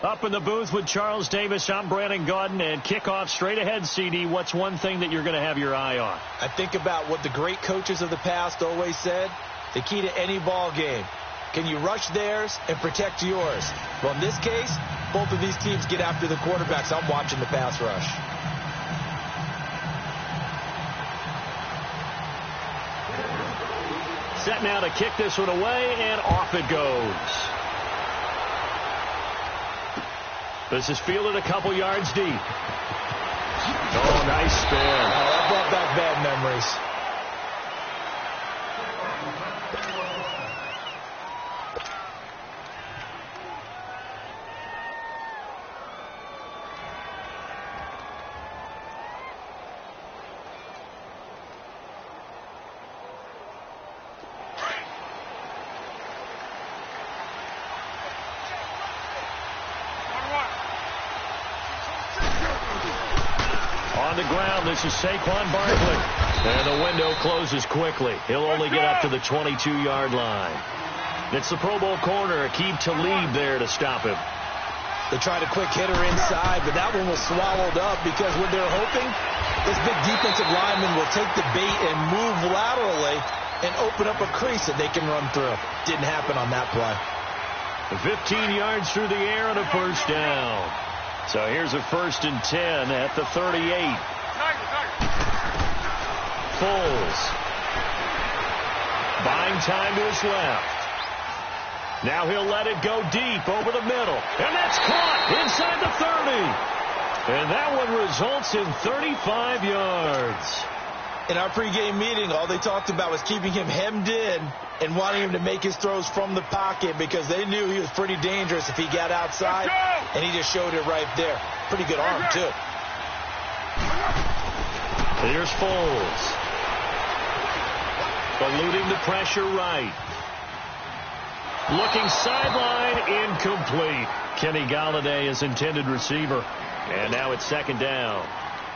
Up in the booth with Charles Davis, I'm Brandon Gaudin, and kickoff straight ahead, CD. What's one thing that you're going to have your eye on? I think about what the great coaches of the past always said. The key to any ball game. Can you rush theirs and protect yours? Well, in this case, both of these teams get after the quarterbacks. I'm watching the pass rush. Set now to kick this one away, and off it goes. This is fielded a couple yards deep. Oh, nice spin. That brought back bad memories. On the ground, this is Saquon Barkley. And the window closes quickly. He'll only get up to the 22-yard line. It's the Pro Bowl corner, Aqib Talib there to stop him. They tried a quick hitter inside, but that one was swallowed up because what they're hoping, this big defensive lineman will take the bait and move laterally and open up a crease that they can run through. Didn't happen on that play. 15 yards through the air and a first down. So here's a 1st and 10 at the 38. Foles. Buying time to his left. Now he'll let it go deep over the middle. And that's caught inside the 30. And that one results in 35 yards. In our pregame meeting, all they talked about was keeping him hemmed in and wanting him to make his throws from the pocket because they knew he was pretty dangerous if he got outside, and he just showed it right there. Pretty good arm, too. Here's Foles. Eluding the pressure right. Looking sideline, incomplete. Kenny Galladay is intended receiver. And now it's 2nd down.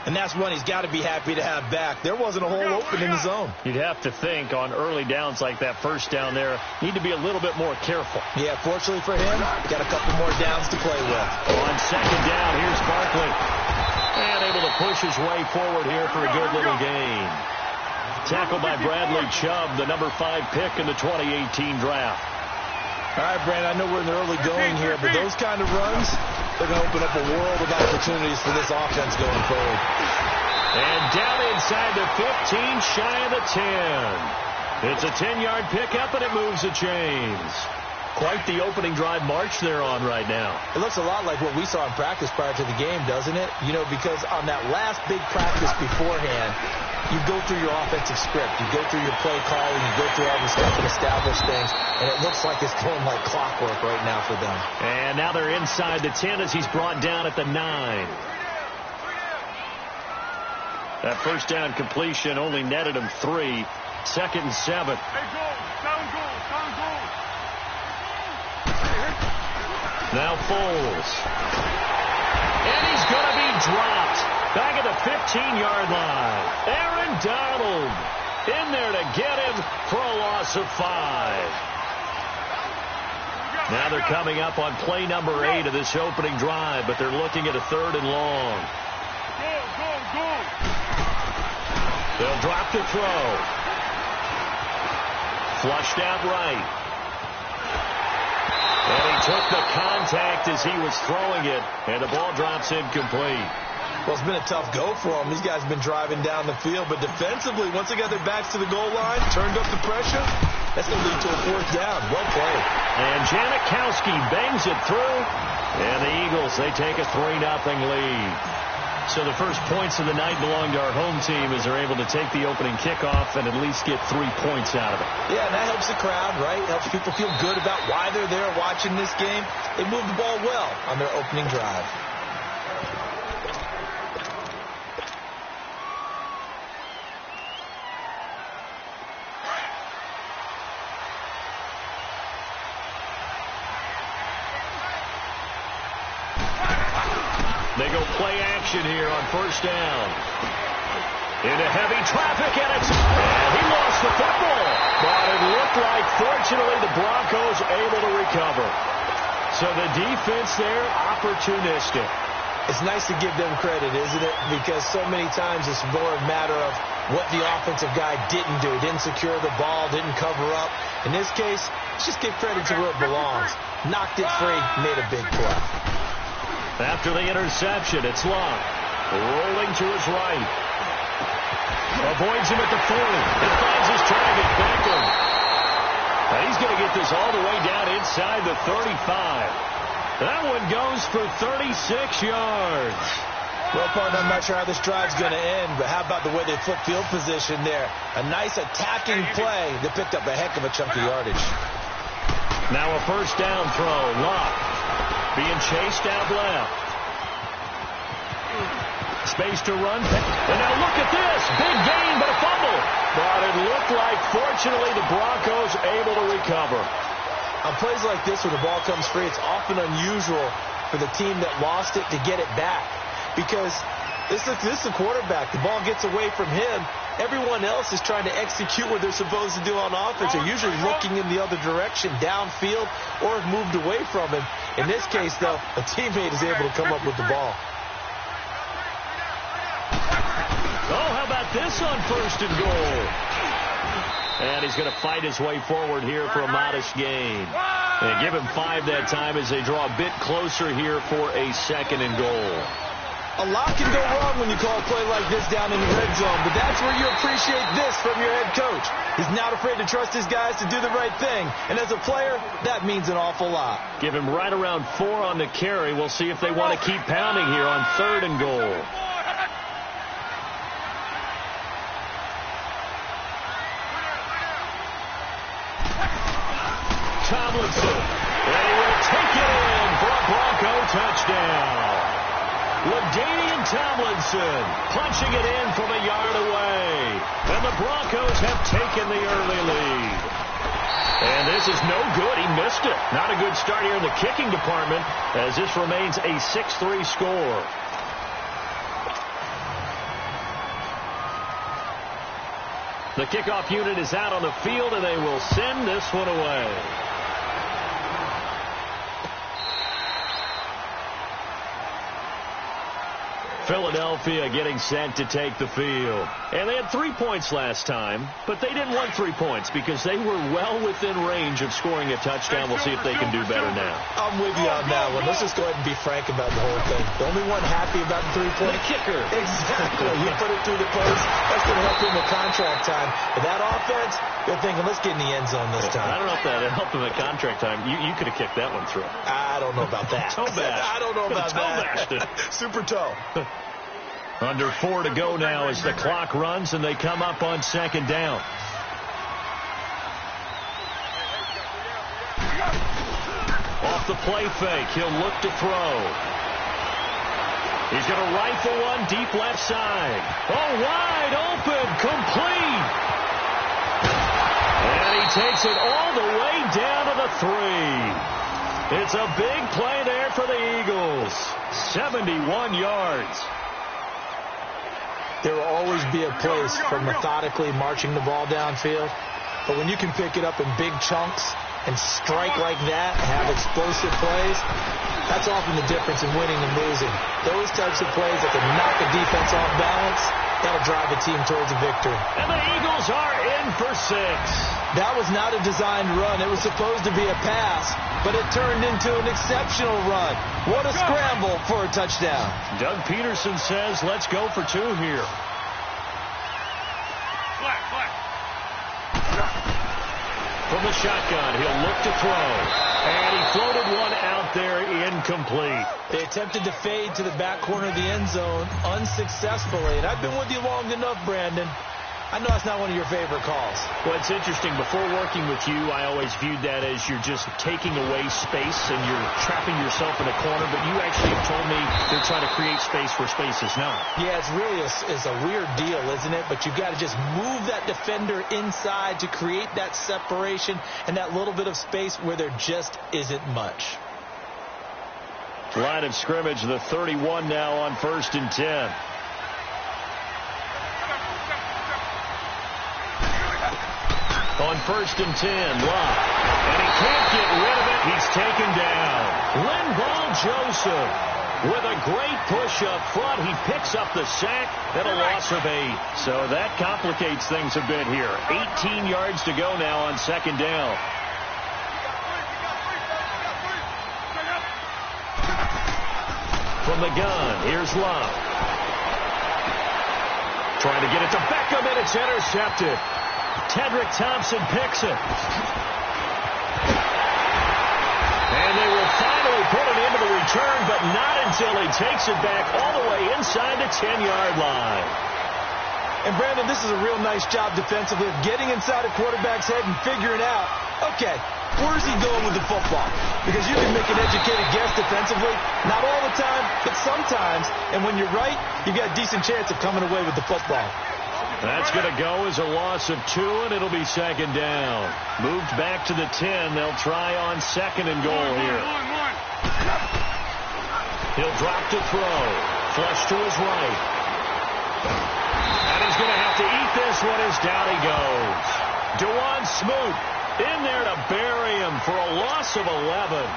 And that's one he's got to be happy to have back. There wasn't a hole open in the zone. You'd have to think on early downs like that first down there, need to be a little bit more careful. Yeah, fortunately for him, got a couple more downs to play with. On 2nd down, here's Barkley. And able to push his way forward here for a good little gain. Tackled by Bradley Chubb, the number 5 pick in the 2018 draft. All right, Brandon, I know we're in the early going here, but those kind of runs, they're going to open up a world of opportunities for this offense going forward. And down inside the 15, shy of the 10. It's a 10-yard pickup, and it moves the chains. Quite the opening drive march they're on right now. It looks a lot like what we saw in practice prior to the game, doesn't it? You know, because on that last big practice beforehand, you go through your offensive script. You go through your play calling. You go through all the stuff and establish things. And it looks like it's going like clockwork right now for them. And now they're inside the 10 as he's brought down at the 9. That first down completion only netted him 3. 2nd and 7. Now Foles. And he's going to be dropped. Back at the 15-yard line. Aaron Donald in there to get him for a loss of 5. Now they're coming up on play number 8 of this opening drive, but they're looking at a 3rd and long. They'll drop the throw. Flushed out right. And he took the contact as he was throwing it, and the ball drops incomplete. Well, it's been a tough go for them. These guys have been driving down the field, but defensively, once they got their backs to the goal line, turned up the pressure, that's going to lead to a 4th down. Well played. And Janikowski bangs it through, and the Eagles, they take a 3-0 lead. So the first points of the night belong to our home team as they're able to take the opening kickoff and at least get 3 points out of it. Yeah, and that helps the crowd, right? Helps people feel good about why they're there watching this game. They moved the ball well on their opening drive. They go play action here on 1st down. Into heavy traffic, and he lost the football. But it looked like, fortunately, the Broncos able to recover. So the defense there, opportunistic. It's nice to give them credit, isn't it? Because so many times it's more a matter of what the offensive guy didn't do. Didn't secure the ball, didn't cover up. In this case, let's just give credit to where it belongs. Knocked it free, made a big play. After the interception, it's Locke. Rolling to his right. Avoids him at the 40. And finds his target, Beckham. And he's going to get this all the way down inside the 35. That one goes for 36 yards. Well, partner, I'm not sure how this drive's going to end, but how about the way they flip field position there? A nice attacking play that picked up a heck of a chunk of yardage. Now a first down throw. Locke being chased out left. Space to run. And now look at this. Big gain, but a fumble. But it looked like, fortunately, the Broncos able to recover. On plays like this where the ball comes free, it's often unusual for the team that lost it to get it back. Because this is the quarterback. The ball gets away from him. Everyone else is trying to execute what they're supposed to do on offense. They're usually looking in the other direction, downfield, or have moved away from him. In this case, though, a teammate is able to come up with the ball. Oh, how about this on first and goal? And he's going to fight his way forward here for a modest gain. And give him 5 that time as they draw a bit closer here for a second and goal. A lot can go wrong when you call a play like this down in the red zone, but that's where you appreciate this from your head coach. He's not afraid to trust his guys to do the right thing. And as a player, that means an awful lot. Give him right around 4 on the carry. We'll see if they want to keep pounding here on third and goal. Tomlinson, and he will take it in for a Bronco touchdown. LaDainian Tomlinson punching it in from a yard away. And the Broncos have taken the early lead. And this is no good. He missed it. Not a good start here in the kicking department as this remains a 6-3 score. The kickoff unit is out on the field, and they will send this one away. Philadelphia getting set to take the field. And they had 3 points last time, but they didn't want 3 points because they were well within range of scoring a touchdown. We'll see if they can do better now. I'm with you on that one. Let's just go ahead and be frank about the whole thing. The only one happy about the 3-point? The kicker. Exactly. You put it through the post. That's going to help him with contract time. But that offense, they're thinking, let's get in the end zone this time. I don't know if that helped him at contract time. You could have kicked that one through. I don't know about that. Toe bash. I don't know about that. Super toe. Under 4 to go now as the clock runs and they come up on second down. Off the play fake, he'll look to throw. He's going to rifle one deep left side. Oh, wide open, complete. And he takes it all the way down to the 3. It's a big play there for the Eagles. 71 yards. There will always be a place for methodically marching the ball downfield. But when you can pick it up in big chunks and strike like that, have explosive plays, that's often the difference in winning and losing. Those types of plays that can knock a defense off balance, that'll drive a team towards a victory. And the Eagles are in for 6. That was not a designed run. It was supposed to be a pass, but it turned into an exceptional run. What a scramble for a touchdown. Doug Peterson says, let's go for 2 here. From the shotgun, he'll look to throw. And he floated one out there incomplete. They attempted to fade to the back corner of the end zone unsuccessfully. And I've been with you long enough, Brandon. I know that's not one of your favorite calls. Well, it's interesting. Before working with you, I always viewed that as you're just taking away space and you're trapping yourself in a corner. But you actually have told me they're trying to create space where space is not. Yeah, it's really a weird deal, isn't it? But you've got to just move that defender inside to create that separation and that little bit of space where there just isn't much. Line of scrimmage, the 31 now on 1st and 10. On 1st and 10, Locke. And he can't get rid of it. He's taken down. Linval Joseph with a great push up front. He picks up the sack and a loss of 8. So that complicates things a bit here. 18 yards to go now on second down. From the gun, here's Love. Trying to get it to Beckham, and it's intercepted. Tedrick Thompson picks it. And they will finally put it into the return, but not until he takes it back all the way inside the 10-yard line. And, Brandon, this is a real nice job defensively of getting inside a quarterback's head and figuring out, okay, where's he going with the football? Because you can make an educated guess defensively, not all the time, but sometimes. And when you're right, you've got a decent chance of coming away with the football. That's going to go as a loss of 2, and it'll be second down. Moved back to the 10. They'll try on second and goal here. He'll drop to throw. Flush to his right. And he's going to have to eat this one as down he goes. DeJuan Smoot in there to bury him for a loss of 11.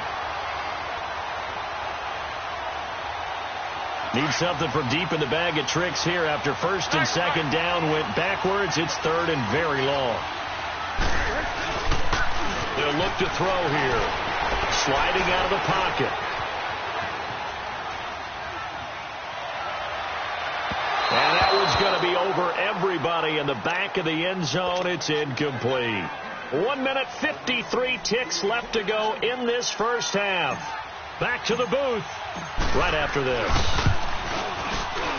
Need something from deep in the bag of tricks here after first and second down went backwards. It's third and very long. They'll look to throw here. Sliding out of the pocket. And that one's going to be over everybody in the back of the end zone. It's incomplete. 1 minute 53 ticks left to go in this first half. Back to the booth right after this.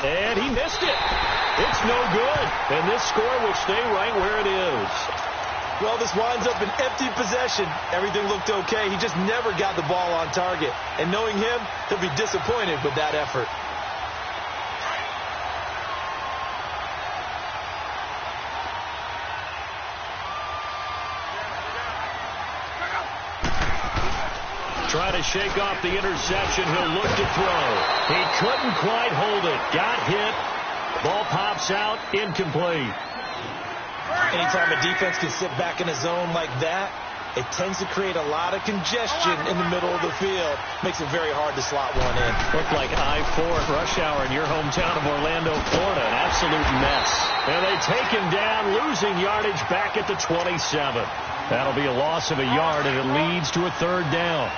And he missed it. It's no good. And this score will stay right where it is. Well, this winds up an empty possession. Everything looked okay. He just never got the ball on target. And knowing him, he'll be disappointed with that effort. Try to shake off the interception. He'll look to throw. He couldn't quite hold it. Got hit. Ball pops out. Incomplete. Anytime a defense can sit back in a zone like that, it tends to create a lot of congestion in the middle of the field. Makes it very hard to slot one in. Looked like I-4 at rush hour in your hometown of Orlando, Florida. An absolute mess. And they take him down, losing yardage back at the 27. That'll be a loss of a yard, and it leads to a third down.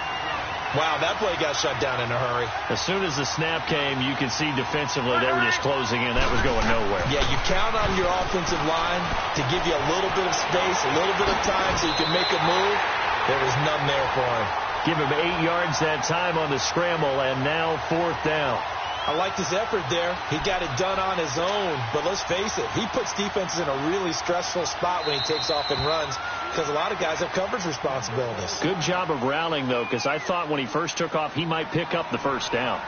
Wow, that play got shut down in a hurry. As soon as the snap came, you could see defensively they were just closing in. That was going nowhere. Yeah, you count on your offensive line to give you a little bit of space, a little bit of time so you can make a move. There was none there for him. Give him 8 yards that time on the scramble, and now fourth down. I like his effort there. He got it done on his own. But let's face it, he puts defenses in a really stressful spot when he takes off and runs because a lot of guys have coverage responsibilities. Good job of rallying, though, because I thought when he first took off, he might pick up the first down.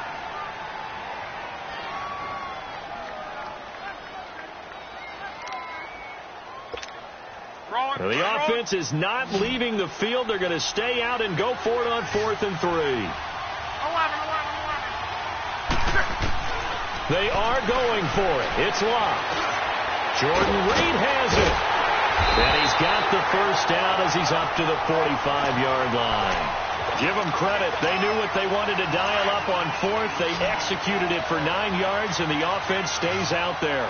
Well, the offense is not leaving the field. They're going to stay out and go for it on 4th and 3. They are going for it. It's locked. Jordan Reed has it. And he's got the first down as he's up to the 45-yard line. Give them credit. They knew what they wanted to dial up on 4th. They executed it for 9 yards, and the offense stays out there.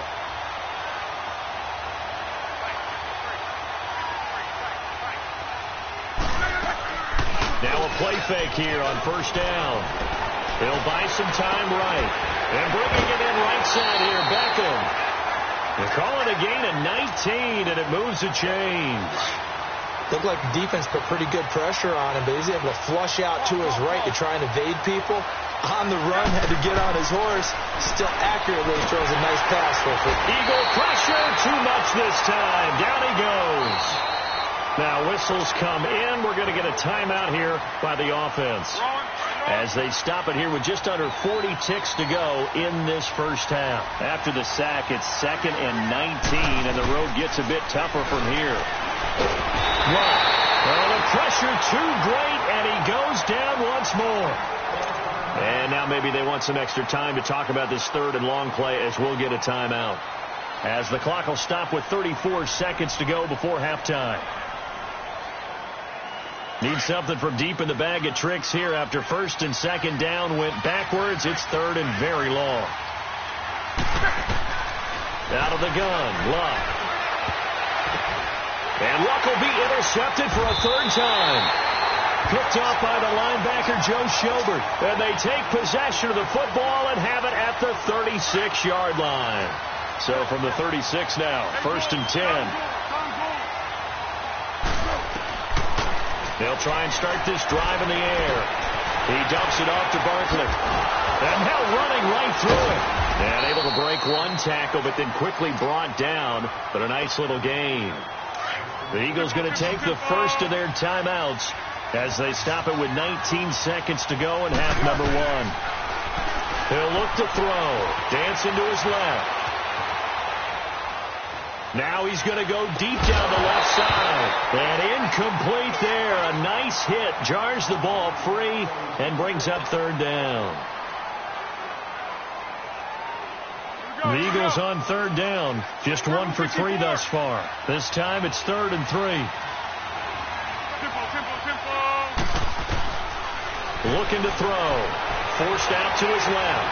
Now a play fake here on first down. He'll buy some time right. And bringing it in right side here, Beckham. They call it a gain of 19, and it moves the chains. Looked like the defense put pretty good pressure on him, but he's able to flush out to his right to try and evade people. On the run, had to get on his horse. Still accurately throws a nice pass for it. Eagle pressure, too much this time. Down he goes. Now whistles come in. We're going to get a timeout here by the offense, as they stop it here with just under 40 ticks to go in this first half. After the sack, it's 2nd and 19, and the road gets a bit tougher from here. Well, the pressure too great, and he goes down once more. And now maybe they want some extra time to talk about this 3rd and long play, as we'll get a timeout, as the clock will stop with 34 seconds to go before halftime. Need something from deep in the bag of tricks here after first and second down went backwards. It's third and very long. Out of the gun, Luck. And Luck will be intercepted for a third time. Picked off by the linebacker, Joe Schobert. And they take possession of the football and have it at the 36-yard line. So from the 36 now, first and 10. They'll try and start this drive in the air. He dumps it off to Barkley. And now running right through it. And able to break one tackle, but then quickly brought down. But a nice little gain. The Eagles going to take the first of their timeouts as they stop it with 19 seconds to go in half number one. He'll look to throw. Dancing to his left. Now he's going to go deep down the left side. And incomplete there. A nice hit. Jars the ball free and brings up third down. The Eagles on third down. Just 1 for 3 thus far. This time it's third and 3. Looking to throw. Forced out to his left.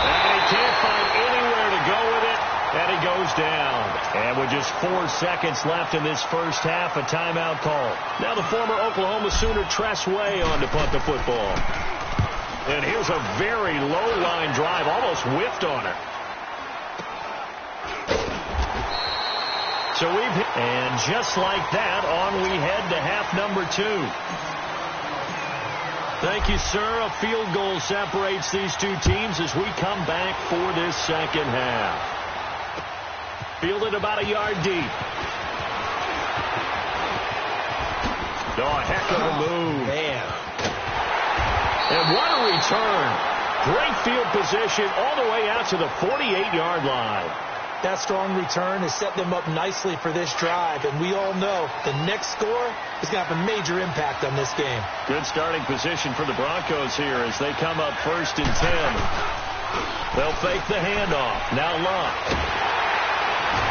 And he can't find anywhere to go with it. And he goes down. And with just 4 seconds left in this first half, a timeout call. Now the former Oklahoma Sooner Tress Way on to punt the football. And here's a very low line drive. Almost whiffed on it. So and just like that, on we head to half number 2. Thank you, sir. A field goal separates these two teams as we come back for this second half. Fielded about a yard deep. Oh, a heck of a move. Man. And what a return. Great field position all the way out to the 48-yard line. That strong return has set them up nicely for this drive, and we all know the next score is going to have a major impact on this game. Good starting position for the Broncos here as they come up first and 10. They'll fake the handoff. Now Luck.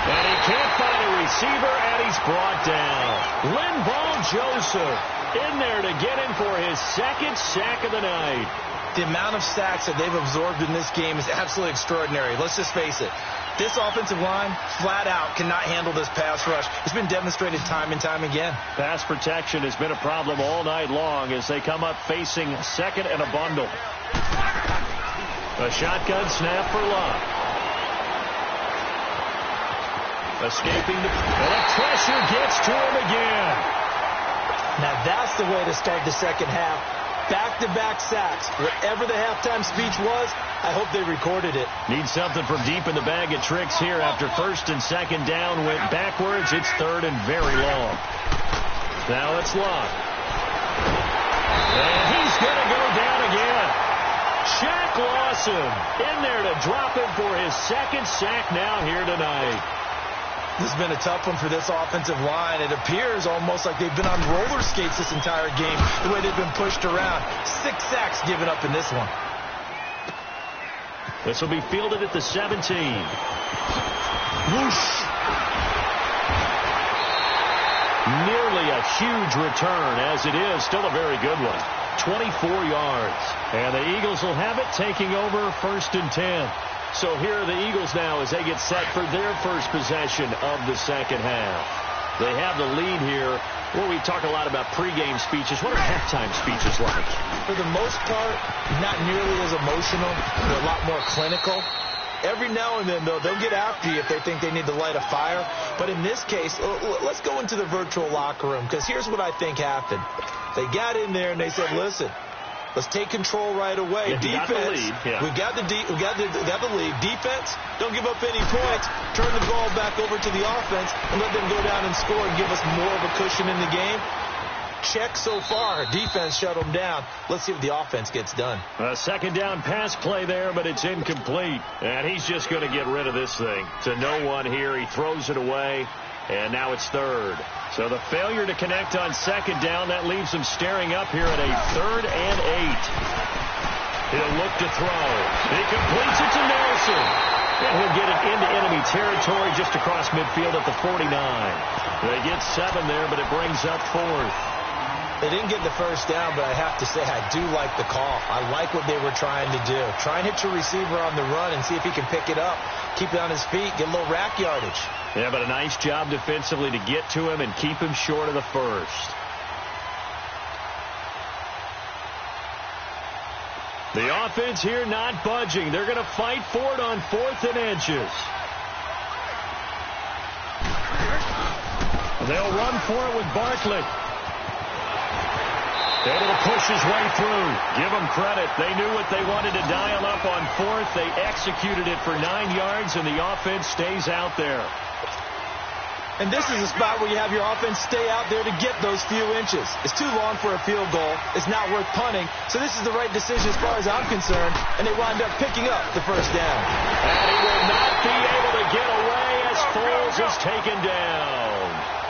And he can't find a receiver, and he's brought down. Linval Joseph in there to get him for his second sack of the night. The amount of sacks that they've absorbed in this game is absolutely extraordinary. Let's just face it. This offensive line, flat out, cannot handle this pass rush. It's been demonstrated time and time again. Pass protection has been a problem all night long as they come up facing second and a bundle. A shotgun snap for Luck. Escaping the... And the pressure gets to him again. Now that's the way to start the second half. Back-to-back sacks. Whatever the halftime speech was, I hope they recorded it. Need something from deep in the bag of tricks here after first and second down went backwards. It's third and very long. Now it's Luck. And he's going to go down again. Shaq Lawson in there to drop him for his second sack now here tonight. This has been a tough one for this offensive line. It appears almost like they've been on roller skates this entire game, the way they've been pushed around. 6 sacks given up in this one. This will be fielded at the 17. Whoosh. Nearly a huge return, as it is. Still a very good one. 24 yards. And the Eagles will have it, taking over first and 10. So here are the Eagles now as they get set for their first possession of the second half. They have the lead here. Well, we talk a lot about pregame speeches. What are halftime speeches like? For the most part, not nearly as emotional. They're a lot more clinical. Every now and then, though, they'll get after you if they think they need to light a fire. But in this case, let's go into the virtual locker room, because here's what I think happened. They got in there and they said, listen, let's take control right away. Yeah, defense, we got the lead. Defense, don't give up any points. Turn the ball back over to the offense and let them go down and score and give us more of a cushion in the game. Check so far. Defense shut them down. Let's see what the offense gets done. A second down pass play there, but it's incomplete. And he's just going to get rid of this thing. To no one here. He throws it away. And now it's third. So the failure to connect on second down, that leaves him staring up here at a 3rd and 8. He'll look to throw. He completes it to Nelson. And he'll get it into enemy territory just across midfield at the 49. They get 7 there, but it brings up 4th. They didn't get the first down, but I have to say I do like the call. I like what they were trying to do. Try and hit your receiver on the run and see if he can pick it up, keep it on his feet, get a little rack yardage. Yeah, but a nice job defensively to get to him and keep him short of the first. The offense here not budging. They're going to fight for it on 4th and inches. They'll run for it with Barkley. Able to push his way through. Give them credit. They knew what they wanted to dial up on 4th. They executed it for 9 yards, and the offense stays out there. And this is a spot where you have your offense stay out there to get those few inches. It's too long for a field goal. It's not worth punting. So this is the right decision as far as I'm concerned, and they wind up picking up the first down. And he will not be able to get away as Foles is taken down.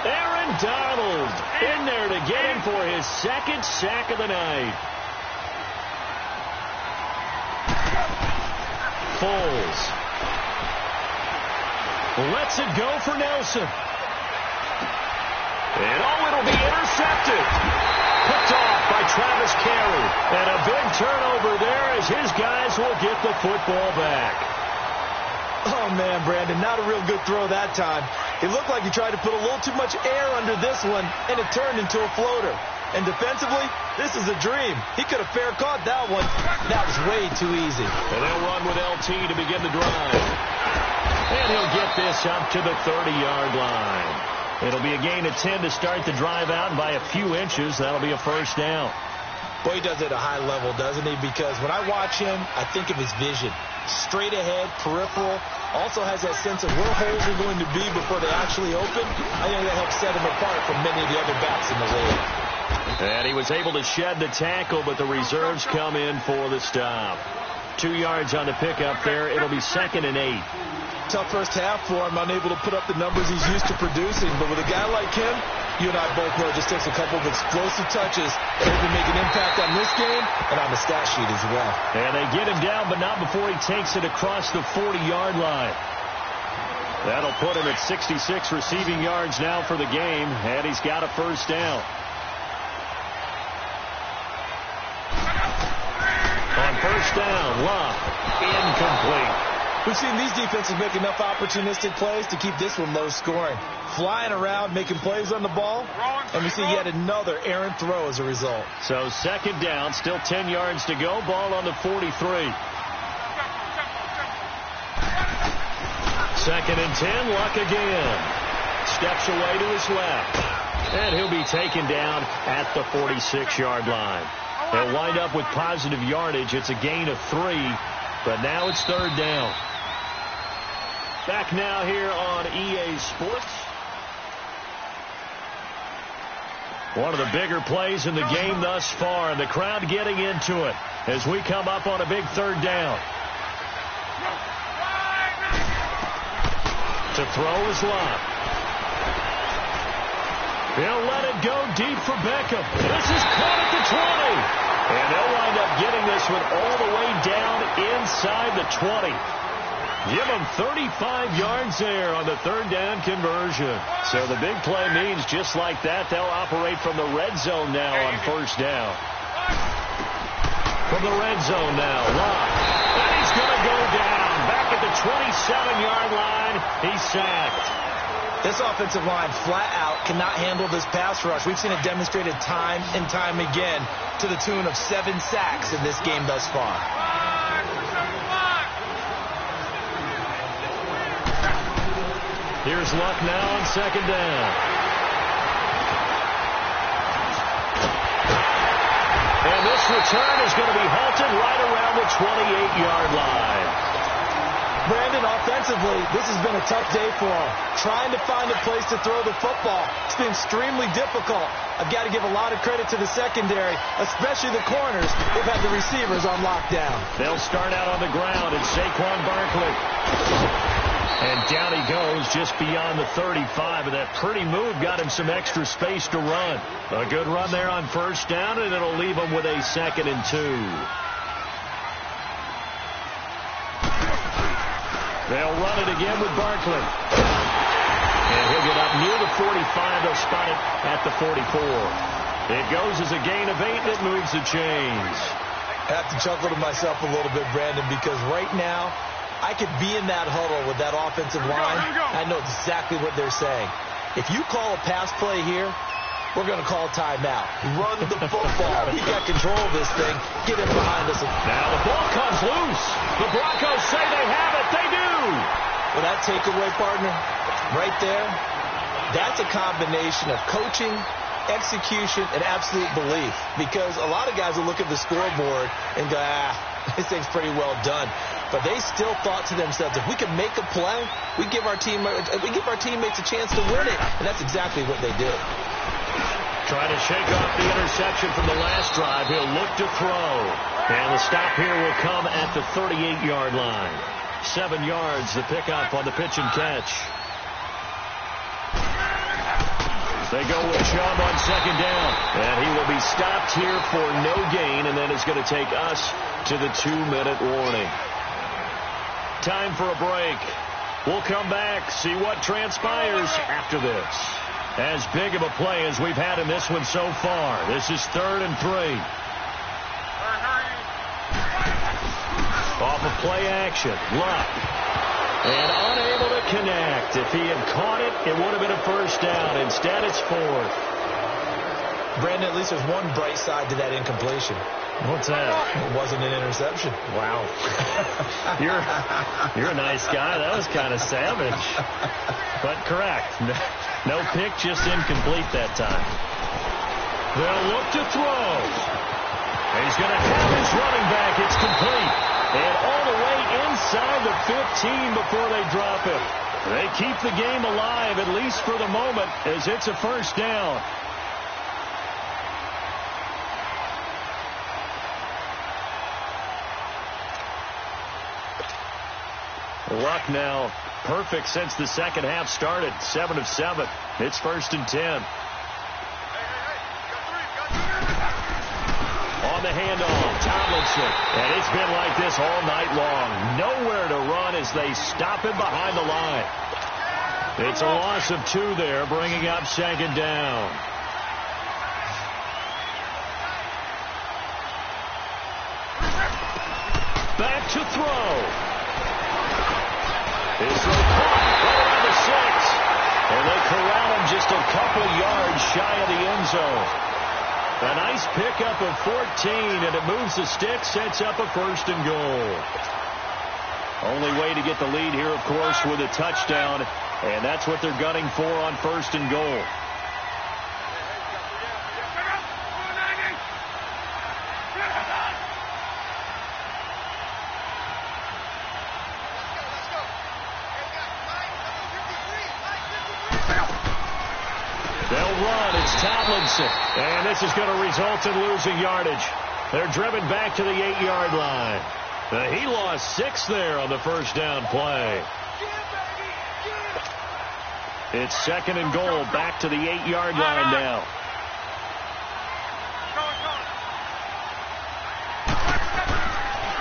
Aaron Donald in there to get him for his 2nd sack of the night. Foles lets it go for Nelson. And it'll be intercepted. Picked off by Travis Carey. And a big turnover there as his guys will get the football back. Oh, man, Brandon, not a real good throw that time. It looked like he tried to put a little too much air under this one, and it turned into a floater. And defensively, this is a dream. He could have fair caught that one. That was way too easy. And they'll run with LT to begin the drive. And he'll get this up to the 30-yard line. It'll be a gain of 10 to start the drive out, and by a few inches, that'll be a first down. Boy, he does it at a high level, doesn't he? Because when I watch him, I think of his vision. Straight ahead, peripheral. Also has that sense of where holes are going to be before they actually open. I think that helps set him apart from many of the other backs in the league. And he was able to shed the tackle, but the reserves come in for the stop. 2 yards on the pickup there. It'll be 2nd and 8. Tough first half for him, unable to put up the numbers he's used to producing. But with a guy like him, you and I both know it just takes a couple of explosive touches and he can make an impact on this game and on the stat sheet as well. And they get him down, but not before he takes it across the 40-yard line. That'll put him at 66 receiving yards now for the game, and he's got a first down. On first down, Love, incomplete. We've seen these defenses make enough opportunistic plays to keep this one low scoring. Flying around, making plays on the ball, and we see yet another errant throw as a result. So 2nd down, still 10 yards to go, ball on the 43. 2nd and 10, Luck again. Steps away to his left, and he'll be taken down at the 46-yard line. They'll wind up with positive yardage. It's a gain of 3, but now it's 3rd down. Back now here on EA Sports. One of the bigger plays in the game thus far, and the crowd getting into it as we come up on a big 3rd down. To throw is Love. He'll let it go deep for Beckham. This is caught at the 20. And they'll wind up getting this one all the way down inside the 20. Give them 35 yards there on the 3rd down conversion. So the big play means just like that, they'll operate from the red zone now on first down. From the red zone now, Love. And he's going to go down. Back at the 27-yard line, he's sacked. This offensive line flat out cannot handle this pass rush. We've seen it demonstrated time and time again to the tune of 7 sacks in this game thus far. Here's Luck now on 2nd down. And this return is going to be halted right around the 28-yard line. Brandon, offensively, this has been a tough day for him. Trying to find a place to throw the football. It's been extremely difficult. I've got to give a lot of credit to the secondary, especially the corners. They've had the receivers on lockdown. They'll start out on the ground, and Saquon Barkley. And down he goes just beyond the 35, and that pretty move got him some extra space to run. A good run there on first down, and it'll leave him with a 2nd and 2. They'll run it again with Barkley. And he'll get up near the 45. They'll spot it at the 44. It goes as a gain of 8, and it moves the chains. I have to chuckle to myself a little bit, Brandon, because right now I could be in that huddle with that offensive line. I know exactly what they're saying. If you call a pass play here, we're going to call timeout. Run the football. We got control of this thing. Get him behind us. Now the ball comes loose. The Broncos say they have it. They do. Well, that takeaway, partner, right there, that's a combination of coaching, execution, and absolute belief. Because a lot of guys will look at the scoreboard and go, this thing's pretty well done. But they still thought to themselves, if we can make a play, we give our teammates a chance to win it. And that's exactly what they did. Trying to shake off the interception from the last drive. He'll look to throw. And the stop here will come at the 38-yard line. 7 yards, the pickup on the pitch and catch. They go with Chubb on second down. And he will be stopped here for no gain, and then it's going to take us to the 2-minute warning. Time for a break. We'll come back, see what transpires after this. As big of a play as we've had in this one so far. This is 3rd and 3. Off of play action. Luck. And unable to connect. If he had caught it, it would have been a first down. Instead, it's 4th. Brandon, at least there's one bright side to that incompletion. What's that? It wasn't an interception. Wow. You're a nice guy. That was kind of savage. But correct. No pick, just incomplete that time. They'll look to throw. He's going to have his running back. It's complete. And all the way inside the 15 before they drop it. They keep the game alive, at least for the moment, as it's a first down. Luck now perfect since the second half started. 7 of 7. It's 1st and 10. On the handoff, Tomlinson. And it's been like this all night long. Nowhere to run as they stop him behind the line. It's a loss of 2 there, bringing up second down. Back to throw. His throw caught right around the 6. And they corral him just a couple yards shy of the end zone. A nice pickup of 14, and it moves the stick, sets up a 1st and goal. Only way to get the lead here, of course, with a touchdown, and that's what they're gunning for on 1st and goal. They'll run. It's Tomlinson. And this is going to result in losing yardage. They're driven back to the 8-yard line. He lost 6 there on the first down play. It's 2nd and goal, back to the 8-yard line now.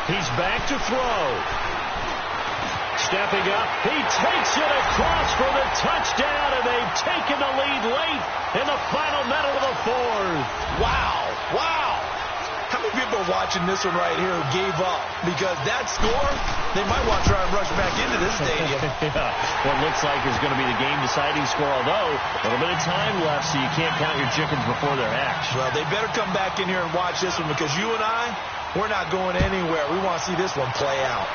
He's back to throw. Stepping up, he takes it across for the touchdown, and they've taken the lead late in the final minute of the 4th. Wow. How many people are watching this one right here who gave up? Because that score, they might want to try and rush back into this stadium. Yeah, what looks like is going to be the game-deciding score, although a little bit of time left, so you can't count your chickens before they're hatched. Well, they better come back in here and watch this one, because you and I, we're not going anywhere. We want to see this one play out.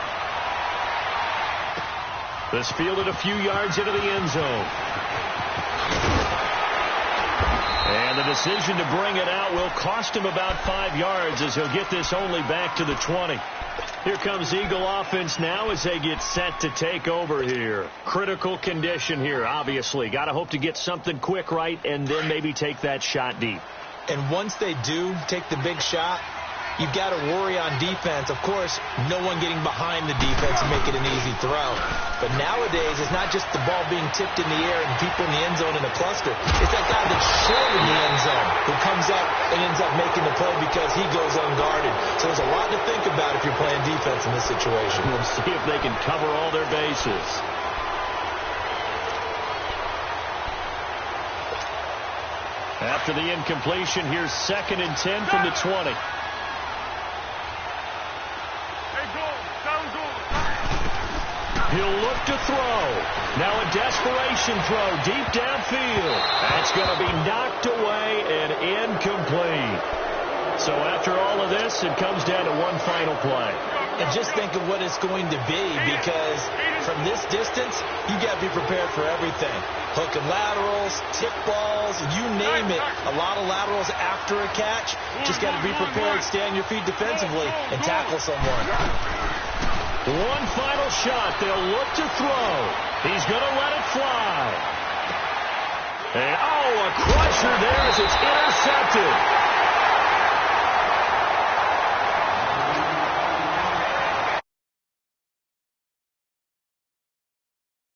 This fielded a few yards into the end zone. And the decision to bring it out will cost him about 5 yards, as he'll get this only back to the 20. Here comes Eagle offense now as they get set to take over here. Critical condition here, obviously. Got to hope to get something quick right and then maybe take that shot deep. And once they do take the big shot, you've got to worry on defense. Of course, no one getting behind the defense and make it an easy throw. But nowadays, it's not just the ball being tipped in the air and people in the end zone in a cluster. It's that guy that's short in the end zone who comes up and ends up making the play because he goes unguarded. So there's a lot to think about if you're playing defense in this situation. We'll see if they can cover all their bases. After the incompletion, here's 2nd and 10 from the 20. He'll look to throw. Now a desperation throw deep downfield. That's going to be knocked away and incomplete. So after all of this, it comes down to one final play. And just think of what it's going to be, because from this distance, you got to be prepared for everything. Hook and laterals, tip balls, you name it. A lot of laterals after a catch. Just got to be prepared, stay on your feet defensively, and tackle someone. One final shot. They'll look to throw. He's going to let it fly. And, a crusher there as it's intercepted.